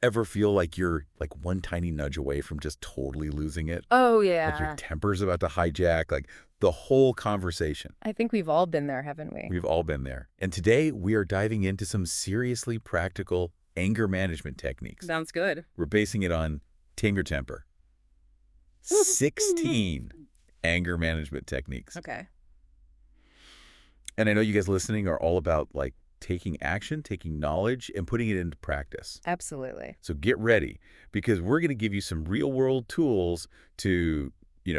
Ever feel like you're like one tiny nudge away from just totally losing it? Oh, Like your yeah. temper's about to hijack, like the whole conversation. I think we've all been there, haven't we? We've all been there. And today we are diving into some seriously practical anger management techniques. Sounds good. We're basing it on Tame Your Temper. 16 anger management techniques. Okay. And I know you guys listening are all about like taking action, taking knowledge, and putting it into practice. Absolutely. So get ready because we're going to give you some real world tools to,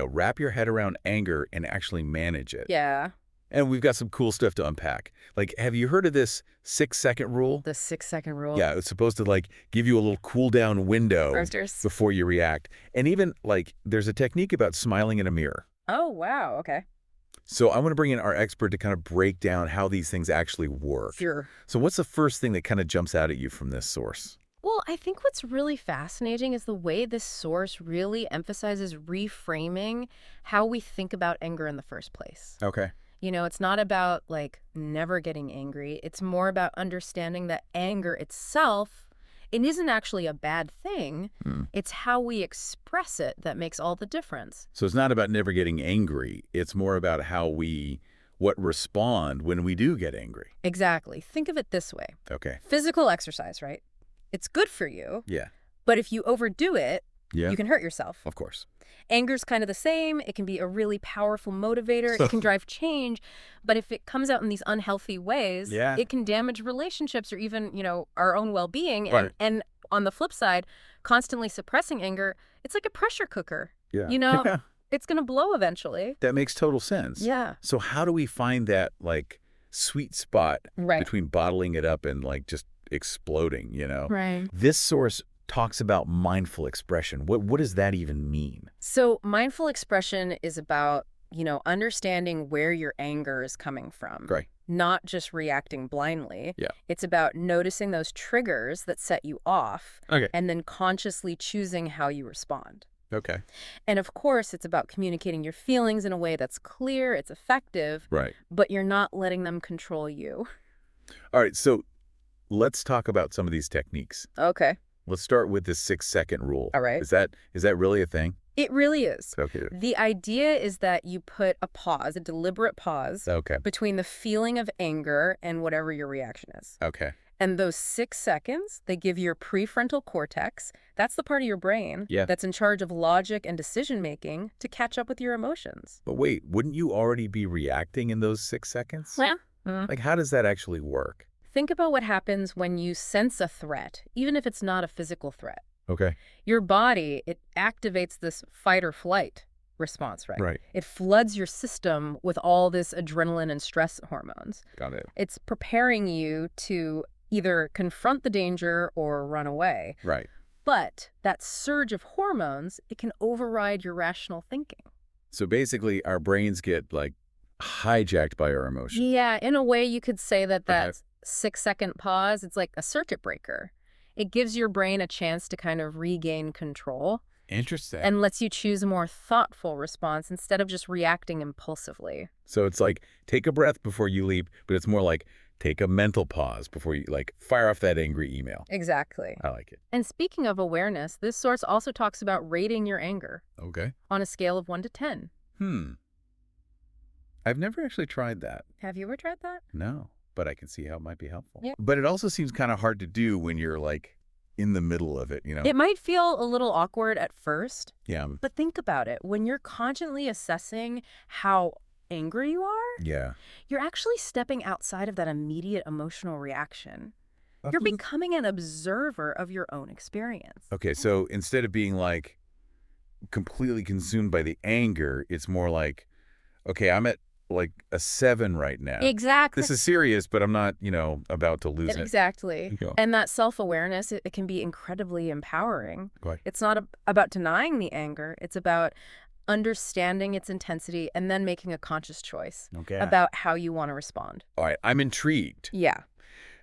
wrap your head around anger and actually manage it. Yeah. And we've got some cool stuff to unpack. Like, have you heard of this 6-second rule? The 6-second rule. Yeah, it's supposed to like give you a little cool down window Roasters. before you react. And even like there's a technique about smiling in a mirror. Oh, wow. Okay. So I want to bring in our expert to kind of break down how these things actually work. Sure. So what's the first thing that kind of jumps out at you from this source? Well, I think what's really fascinating is the way this source really emphasizes reframing how we think about anger in the first place. Okay. It's not about like never getting angry. It's more about understanding that anger itself, it isn't actually a bad thing. It's how we express it that makes all the difference. So it's not about never getting angry. It's more about what respond when we do get angry. Exactly. Think of it this way. Okay. Physical exercise, right? It's good for you, Yeah. but if you overdo it, Yeah. you can hurt yourself. Of course. Anger's kind of the same. It can be a really powerful motivator. It can drive change. But if it comes out in these unhealthy ways, Yeah. it can damage relationships or even, our own well-being. Right. And on the flip side, constantly suppressing anger, it's like a pressure cooker. Yeah. Yeah. It's going to blow eventually. That makes total sense. Yeah. So how do we find that like sweet spot Right. between bottling it up and like just exploding, Right. This source talks about mindful expression. What does that even mean? So mindful expression is about, understanding where your anger is coming from. Right. Not just reacting blindly. Yeah. It's about noticing those triggers that set you off Okay. and then consciously choosing how you respond. Okay. And of course, it's about communicating your feelings in a way that's clear, it's effective, Right. but you're not letting them control you. All right. So let's talk about some of these techniques. Okay. Let's start with the 6-second rule. All right. Is that really a thing? It really is. Okay. The idea is that you put a pause, a deliberate pause, Okay. between the feeling of anger and whatever your reaction is. Okay. And those 6 seconds, they give your prefrontal cortex, that's the part of your brain Yeah. that's in charge of logic and decision-making, to catch up with your emotions. But wait, wouldn't you already be reacting in those 6 seconds? Yeah. Like, how does that actually work? Think about what happens when you sense a threat, even if it's not a physical threat. Okay. Your body, it activates this fight or flight response, right? Right. It floods your system with all this adrenaline and stress hormones. Got it. It's preparing you to either confront the danger or run away. Right. But that surge of hormones, it can override your rational thinking. So basically, our brains get like hijacked by our emotions. Yeah, in a way, you could say that Okay. 6-second pause, it's like a circuit breaker. It gives your brain a chance to kind of regain control Interesting. and lets you choose a more thoughtful response instead of just reacting impulsively. So it's like, take a breath before you leap, but it's more like, take a mental pause before you like fire off that angry email. Exactly. I like it. And speaking of awareness, this source also talks about rating your anger Okay. on a scale of 1 to 10. I've never actually tried that. Have you ever tried that? No, but I can see how it might be helpful. Yeah. But it also seems kind of hard to do when you're like in the middle of it, It might feel a little awkward at first, Yeah. but think about it. When you're constantly assessing how angry you are, Yeah. you're actually stepping outside of that immediate emotional reaction. You're becoming an observer of your own experience. Okay, so instead of being like completely consumed by the anger, it's more like, okay, I'm at like a 7 right now. Exactly. This is serious, but I'm not, about to lose it. Exactly. Yeah. And that self-awareness, it can be incredibly empowering. Right. It's not about denying the anger. It's about understanding its intensity and then making a conscious choice Okay. about how you want to respond. All right, I'm intrigued. Yeah.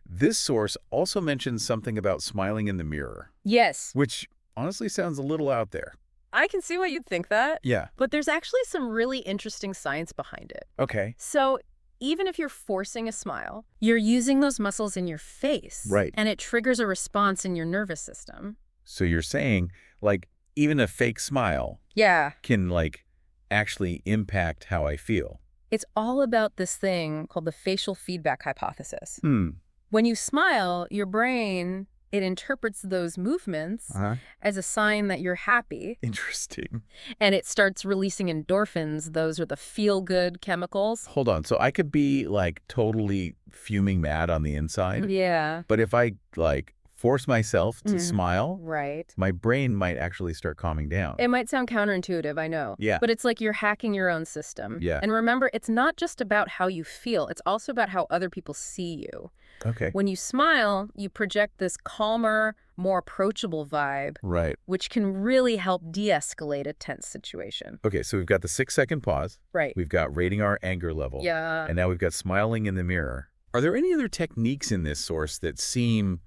This source also mentions something about smiling in the mirror, Yes. which honestly sounds a little out there. I can see why you'd think that. Yeah. But there's actually some really interesting science behind it. Okay. So even if you're forcing a smile, you're using those muscles in your face, Right. and it triggers a response in your nervous system. So you're saying, like, even a fake smile Yeah. can, like, actually impact how I feel. It's all about this thing called the facial feedback hypothesis. Hmm. When you smile, your brain, it interprets those movements Uh-huh. as a sign that you're happy, Interesting. and it starts releasing endorphins. Those are the feel-good chemicals. Hold on. So I could be, like, totally fuming mad on the inside, Yeah. but if I, like, force myself to smile, Right. my brain might actually start calming down. It might sound counterintuitive, I know. Yeah. But it's like you're hacking your own system. Yeah. And remember, it's not just about how you feel. It's also about how other people see you. Okay. When you smile, you project this calmer, more approachable vibe, Right. which can really help de-escalate a tense situation. Okay, so we've got the 6-second pause. Right. We've got rating our anger level. Yeah. And now we've got smiling in the mirror. Are there any other techniques in this source that seem,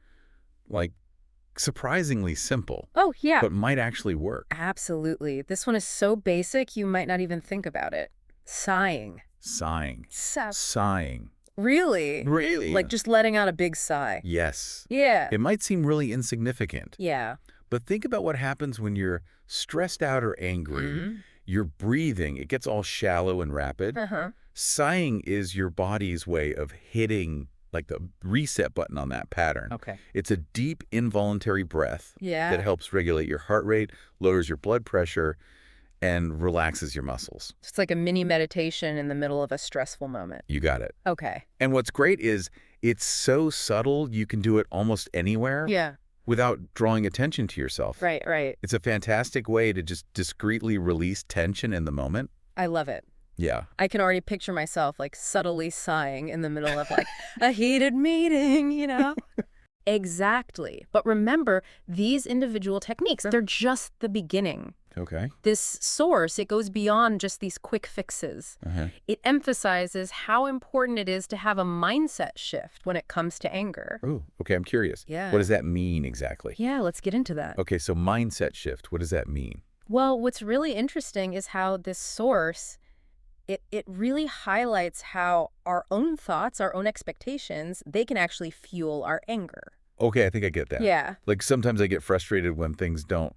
like, surprisingly simple, Oh, yeah. but might actually work? Absolutely. This one is so basic, you might not even think about it. Sighing. Sighing. Sigh. Sighing. Really? Really? Like just letting out a big sigh. Yes. Yeah. It might seem really insignificant, Yeah. but think about what happens when you're stressed out or angry. Your breathing, it gets all shallow and rapid. Uh-huh. Sighing is your body's way of hitting, like, the reset button on that pattern. Okay. It's a deep, involuntary breath Yeah. that helps regulate your heart rate, lowers your blood pressure, and relaxes your muscles. It's like a mini meditation in the middle of a stressful moment. You got it. Okay. And what's great is it's so subtle, you can do it almost anywhere Yeah. without drawing attention to yourself. Right, right. It's a fantastic way to just discreetly release tension in the moment. I love it. Yeah. I can already picture myself like subtly sighing in the middle of like a heated meeting, you know? Exactly. But remember, these individual techniques, they're just the beginning. Okay. This source, it goes beyond just these quick fixes. It emphasizes how important it is to have a mindset shift when it comes to anger. Oh, okay. I'm curious. Yeah. What does that mean exactly? Yeah, let's get into that. Okay, so mindset shift. What does that mean? Well, what's really interesting is how this source, it really highlights how our own thoughts, our own expectations, they can actually fuel our anger. Okay, I think I get that. Yeah. Like, sometimes I get frustrated when things don't,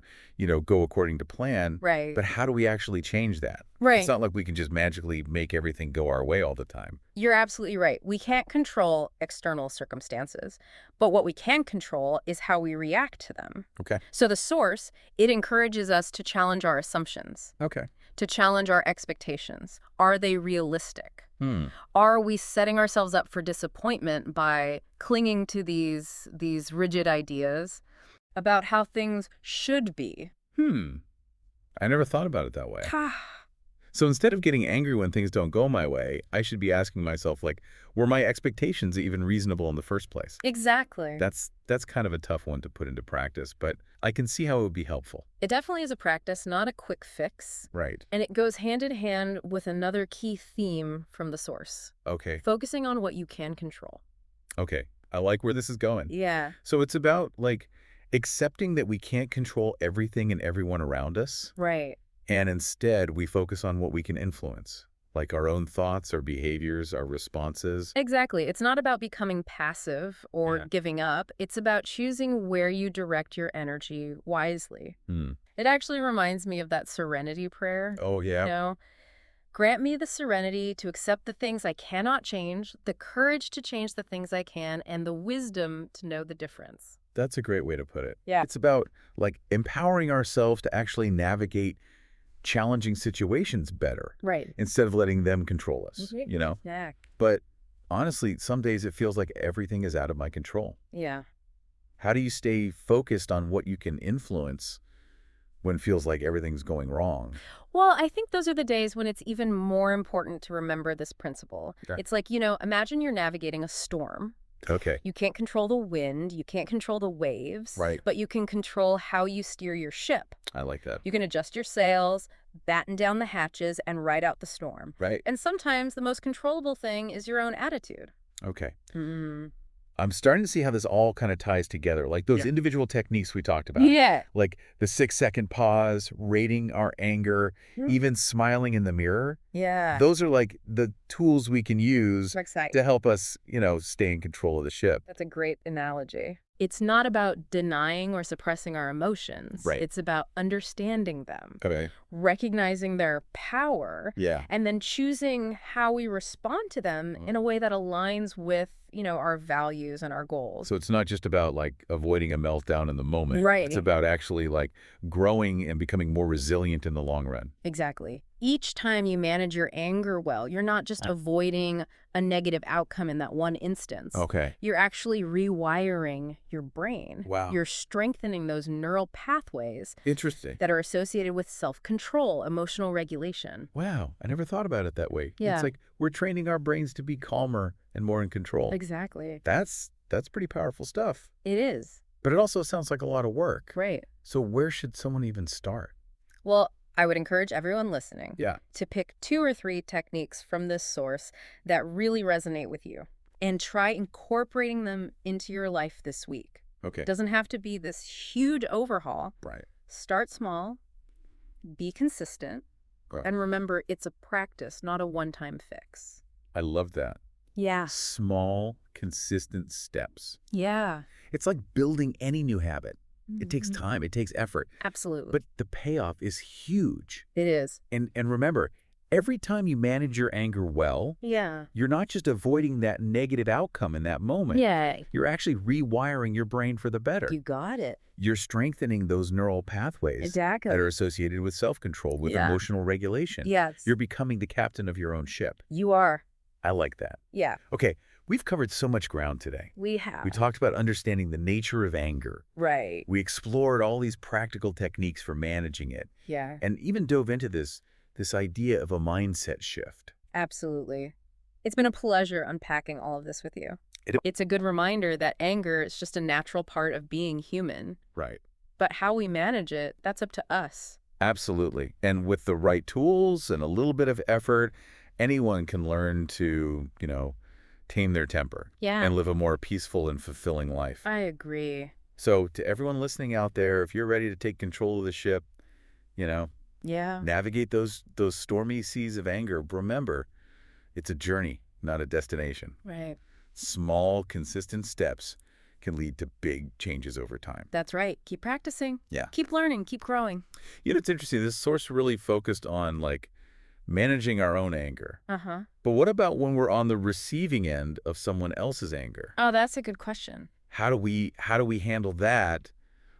go according to plan. Right. But how do we actually change that? Right. It's not like we can just magically make everything go our way all the time. You're absolutely right. We can't control external circumstances, but what we can control is how we react to them. Okay. So the source, it encourages us to challenge our assumptions, Okay. to challenge our expectations. Are they realistic? Hmm. Are we setting ourselves up for disappointment by clinging to these rigid ideas about how things should be? I never thought about it that way. So instead of getting angry when things don't go my way, I should be asking myself, like, were my expectations even reasonable in the first place? Exactly. That's kind of a tough one to put into practice, but I can see how it would be helpful. It definitely is a practice, not a quick fix. Right. And it goes hand in hand with another key theme from the source. Okay. Focusing on what you can control. Okay. I like where this is going. Yeah. So it's about, like, accepting that we can't control everything and everyone around us, Right. and instead we focus on what we can influence, like our own thoughts, our behaviors, our responses. Exactly. It's not about becoming passive or Yeah. giving up. It's about choosing where you direct your energy wisely. It actually reminds me of that serenity prayer. Oh, yeah. You know, grant me the serenity to accept the things I cannot change, the courage to change the things I can, and the wisdom to know the difference. That's a great way to put it. Yeah. It's about, like, empowering ourselves to actually navigate challenging situations better Right. instead of letting them control us, Yeah. But honestly, some days it feels like everything is out of my control. Yeah. How do you stay focused on what you can influence when it feels like everything's going wrong? Well, I think those are the days when it's even more important to remember this principle. Okay. It's like, imagine you're navigating a storm. Okay. You can't control the wind, you can't control the waves, Right. but you can control how you steer your ship. I like that. You can adjust your sails, batten down the hatches, and ride out the storm. Right. And sometimes the most controllable thing is your own attitude. Okay. I'm starting to see how this all kind of ties together, like those individual techniques we talked about, Yeah. like the 6-second pause, rating our anger, Mm. even smiling in the mirror. Yeah. Those are like the tools we can use Exciting. to help us, stay in control of the ship. That's a great analogy. It's not about denying or suppressing our emotions. Right. It's about understanding them, Okay. recognizing their power, Yeah. and then choosing how we respond to them in a way that aligns with, our values and our goals. So it's not just about like avoiding a meltdown in the moment. Right. It's about actually like growing and becoming more resilient in the long run. Exactly. Each time you manage your anger well, you're not just avoiding a negative outcome in that one instance. Okay. You're actually rewiring your brain. Wow. You're strengthening those neural pathways Interesting. that are associated with self-control, emotional regulation. Wow. I never thought about it that way. Yeah. It's like we're training our brains to be calmer and more in control. Exactly. That's pretty powerful stuff. It is. But it also sounds like a lot of work. Right. So where should someone even start? Well, I would encourage everyone listening Yeah. to pick 2 or 3 techniques from this source that really resonate with you and try incorporating them into your life this week. Okay. It doesn't have to be this huge overhaul. Right. Start small, be consistent, Right. and remember it's a practice, not a one-time fix. I love that. Yeah. Small, consistent steps. Yeah. It's like building any new habit. It takes Mhm. time. It takes effort. Absolutely. But the payoff is huge. It is. And remember, every time you manage your anger well, Yeah. you're not just avoiding that negative outcome in that moment. Yeah. You're actually rewiring your brain for the better. You got it. You're strengthening those neural pathways Exactly. that are associated with self-control, with Yeah. emotional regulation. Yes. You're becoming the captain of your own ship. You are. I like that. Yeah. Okay, we've covered so much ground today. We have. We talked about understanding the nature of anger. Right. We explored all these practical techniques for managing it, Yeah. and even dove into this idea of a mindset shift. Absolutely. It's been a pleasure unpacking all of this with you. It's a good reminder that anger is just a natural part of being human. Right. But how we manage it, that's up to us. Absolutely. And with the right tools and a little bit of effort, anyone can learn to, tame their temper Yeah. and live a more peaceful and fulfilling life. I agree. So to everyone listening out there, if you're ready to take control of the ship, Yeah. navigate those stormy seas of anger, remember, it's a journey, not a destination. Right. Small, consistent steps can lead to big changes over time. That's right. Keep practicing. Yeah. Keep learning. Keep growing. It's interesting. This source really focused on like managing our own anger. Uh-huh. But what about when we're on the receiving end of someone else's anger? Oh, that's a good question. How do we handle that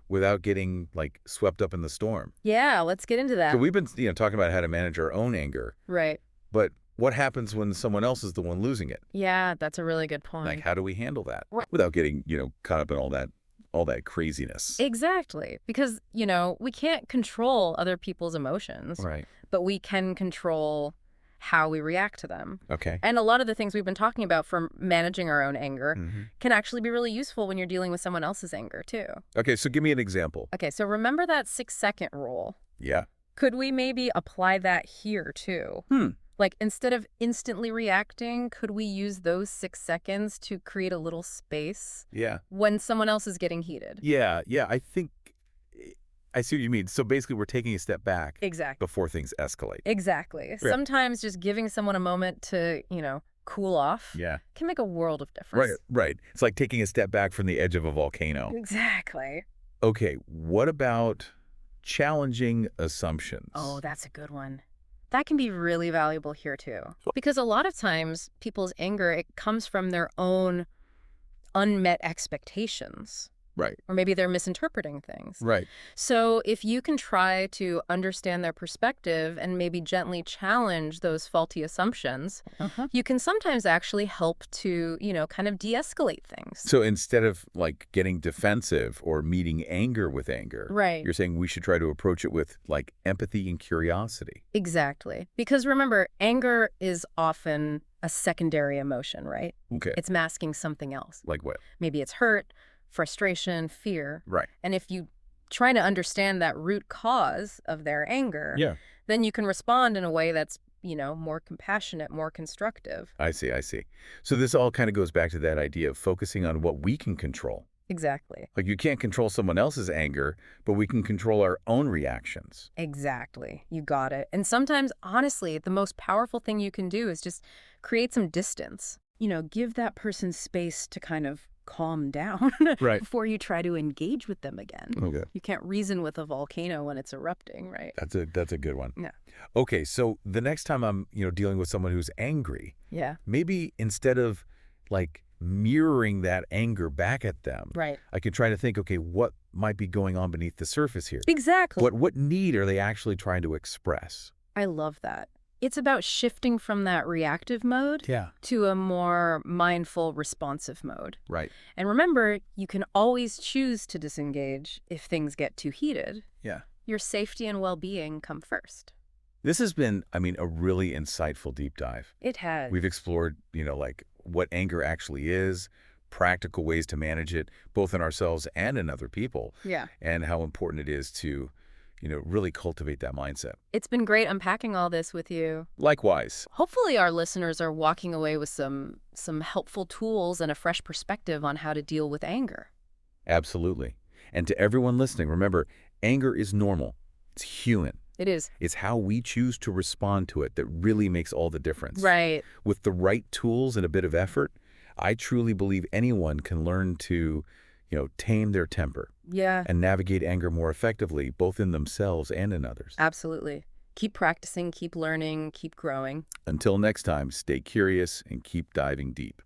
without getting like swept up in the storm? Yeah, let's get into that. So we've been, talking about how to manage our own anger, Right. but what happens when someone else is the one losing it? Yeah, that's a really good point. Like, how do we handle that Right. without getting, caught up in all that craziness? Exactly. Because, we can't control other people's emotions, Right. but we can control how we react to them. Okay. And a lot of the things we've been talking about from managing our own anger Mhm. can actually be really useful when you're dealing with someone else's anger, too. Okay, so give me an example. Okay, so remember that 6-second rule. Yeah. Could we maybe apply that here, too? Like, instead of instantly reacting, could we use those 6 seconds to create a little space Yeah. when someone else is getting heated? Yeah. I think I see what you mean. So basically we're taking a step back Exactly. before things escalate. Exactly. Yeah. Sometimes just giving someone a moment to, cool off Yeah. can make a world of difference. Right. It's like taking a step back from the edge of a volcano. Exactly. Okay, what about challenging assumptions? Oh, that's a good one. That can be really valuable here, too. Because a lot of times, people's anger, it comes from their own unmet expectations. Right. Or maybe they're misinterpreting things. Right. So if you can try to understand their perspective and maybe gently challenge those faulty assumptions, you can sometimes actually help to, kind of de-escalate things. So instead of like getting defensive or meeting anger with anger, Right. you're saying we should try to approach it with like empathy and curiosity. Exactly. Because remember, anger is often a secondary emotion, right? Okay. It's masking something else. Like what? Maybe it's hurt, frustration, fear. Right. And if you try to understand that root cause of their anger, Yeah. then you can respond in a way that's more compassionate, more constructive. I see, I see. So this all kind of goes back to that idea of focusing on what we can control. Exactly. Like you can't control someone else's anger, but we can control our own reactions. Exactly. You got it. And sometimes, honestly, the most powerful thing you can do is just create some distance. Give that person space to kind of calm down Right. before you try to engage with them again. Okay. You can't reason with a volcano when it's erupting, right? That's a good one. Yeah. Okay, so the next time I'm, dealing with someone who's angry, Yeah. maybe instead of like mirroring that anger back at them, Right. I could try to think, okay, what might be going on beneath the surface here? Exactly. What need are they actually trying to express? I love that. It's about shifting from that reactive mode Yeah. to a more mindful, responsive mode. Right. And remember, you can always choose to disengage if things get too heated. Yeah. Your safety and well-being come first. This has been, a really insightful deep dive. It has. We've explored, like what anger actually is, practical ways to manage it, both in ourselves and in other people, Yeah. and how important it is to, really cultivate that mindset. It's been great unpacking all this with you. Likewise. Hopefully our listeners are walking away with some helpful tools and a fresh perspective on how to deal with anger. Absolutely. And to everyone listening, remember, anger is normal. It's human. It is. It's how we choose to respond to it that really makes all the difference. Right. With the right tools and a bit of effort, I truly believe anyone can learn to, tame their temper. Yeah. And navigate anger more effectively, both in themselves and in others. Absolutely. Keep practicing, keep learning, keep growing. Until next time, stay curious and keep diving deep.